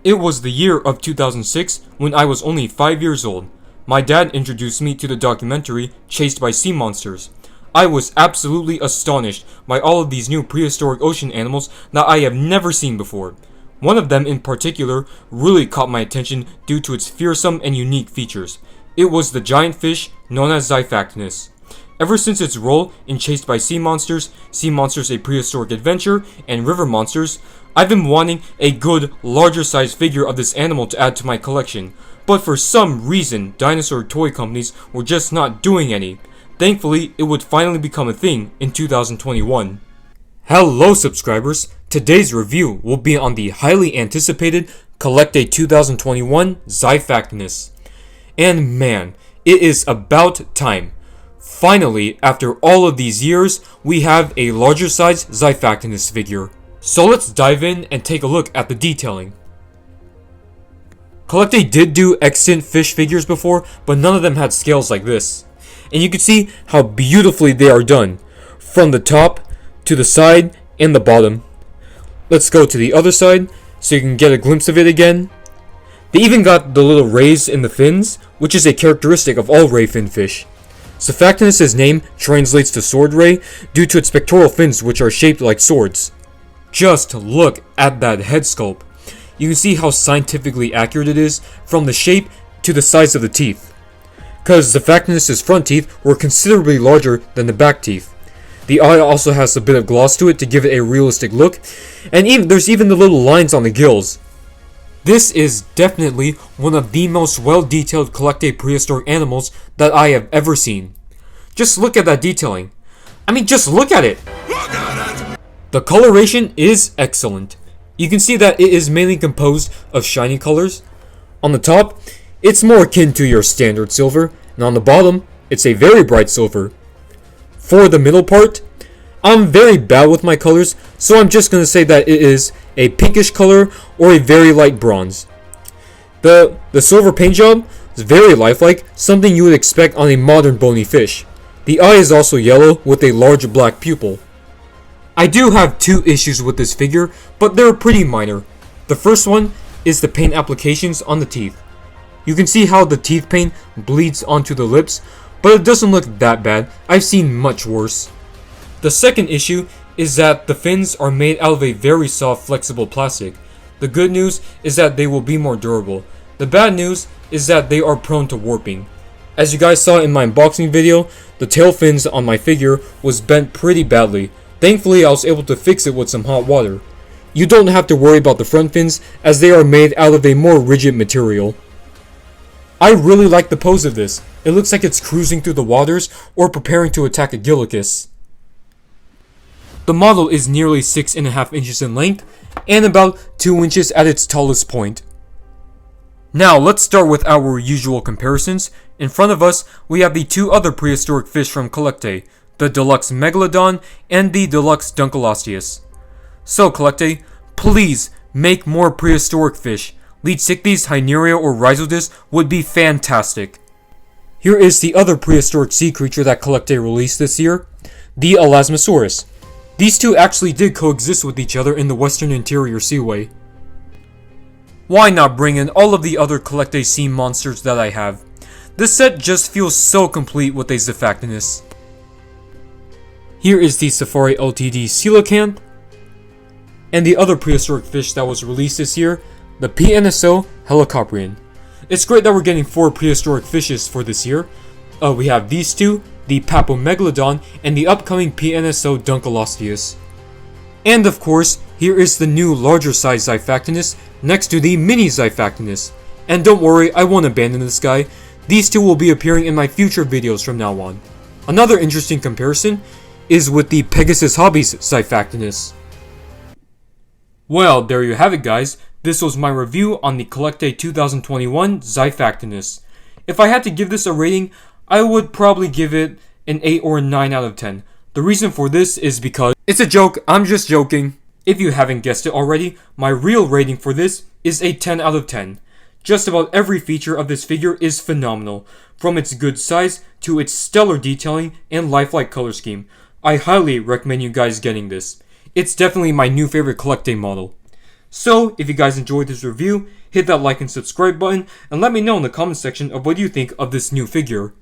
It was the year of 2006 when I was only 5 years old. My dad introduced me to the documentary Chased by Sea Monsters. I was absolutely astonished by all of these new prehistoric ocean animals that I have never seen before. One of them in particular really caught my attention due to its fearsome and unique features. It was the giant fish known as Xiphactinus. Ever since its role in Chased by Sea Monsters, A Prehistoric Adventure, and River Monsters, I've been wanting a good, larger size figure of this animal to add to my collection. But for some reason, dinosaur toy companies were just not doing any. Thankfully, it would finally become a thing in 2021. Hello subscribers! Today's review will be on the highly anticipated CollectA 2021 Xiphactinus. And man, it is about time. Finally, after all of these years, we have a larger size Xiphactinus figure. So let's dive in and take a look at the detailing. CollectA did do extant fish figures before, but none of them had scales like this. And you can see how beautifully they are done, from the top to the side and the bottom. Let's go to the other side so you can get a glimpse of it again. They even got the little rays in the fins, which is a characteristic of all ray fin fish. Xiphactinus' name translates to sword ray due to its pectoral fins, which are shaped like swords. Just look at that head sculpt. You can see how scientifically accurate it is from the shape to the size of the teeth. Because Xiphactinus' front teeth were considerably larger than the back teeth. The eye also has a bit of gloss to it to give it a realistic look, and there's even the little lines on the gills. This is definitely one of the most well-detailed CollectA prehistoric animals that I have ever seen. Just look at that detailing. I mean, just look at it! Look at it! The coloration is excellent. You can see that it is mainly composed of shiny colors. On the top, it's more akin to your standard silver, and on the bottom, it's a very bright silver. For the middle part, I'm very bad with my colors, so I'm just going to say that it is a pinkish color or a very light bronze. The silver paint job is very lifelike, something you would expect on a modern bony fish. The eye is also yellow with a large black pupil. I do have two issues with this figure, but they're pretty minor. The first one is the paint applications on the teeth. You can see how the teeth paint bleeds onto the lips, but it doesn't look that bad. I've seen much worse. The second issue is that the fins are made out of a very soft, flexible plastic. The good news is that they will be more durable. The bad news is that they are prone to warping. As you guys saw in my unboxing video, the tail fins on my figure was bent pretty badly. Thankfully, I was able to fix it with some hot water. You don't have to worry about the front fins, as they are made out of a more rigid material. I really like the pose of this. It looks like it's cruising through the waters or preparing to attack a Gillicus. The model is nearly 6.5 inches in length and about 2 inches at its tallest point. Now let's start with our usual comparisons. In front of us, we have the two other prehistoric fish from CollectA, the Deluxe Megalodon and the Deluxe Dunkleosteus. So CollectA, please make more prehistoric fish. Leadsichthys, Hyneria, or Rhizodus would be fantastic. Here is the other prehistoric sea creature that CollectA released this year, the Elasmosaurus. These two actually did coexist with each other in the Western Interior Seaway. Why not bring in all of the other CollectA sea monsters that I have? This set just feels so complete with a Xiphactinus. Here is the Safari Ltd Coelacanth, and the other prehistoric fish that was released this year, the PNSO Helicoprion. It's great that we're getting 4 prehistoric fishes for this year. We have these two, the Papomegalodon, and the upcoming PNSO Dunkleosteus. And of course, here is the new larger size Xiphactinus next to the mini Xiphactinus. And don't worry, I won't abandon this guy. These two will be appearing in my future videos from now on. Another interesting comparison is with the Pegasus Hobbies Xiphactinus. Well, there you have it guys. This was my review on the CollectA 2021 Xiphactinus. If I had to give this a rating, I would probably give it an 8 or a 9 out of 10. The reason for this is because it's a joke, I'm just joking. If you haven't guessed it already, my real rating for this is a 10 out of 10. Just about every feature of this figure is phenomenal, from its good size to its stellar detailing and lifelike color scheme. I highly recommend you guys getting this. It's definitely my new favorite CollectA model. So, if you guys enjoyed this review, hit that like and subscribe button, and let me know in the comment section of what you think of this new figure.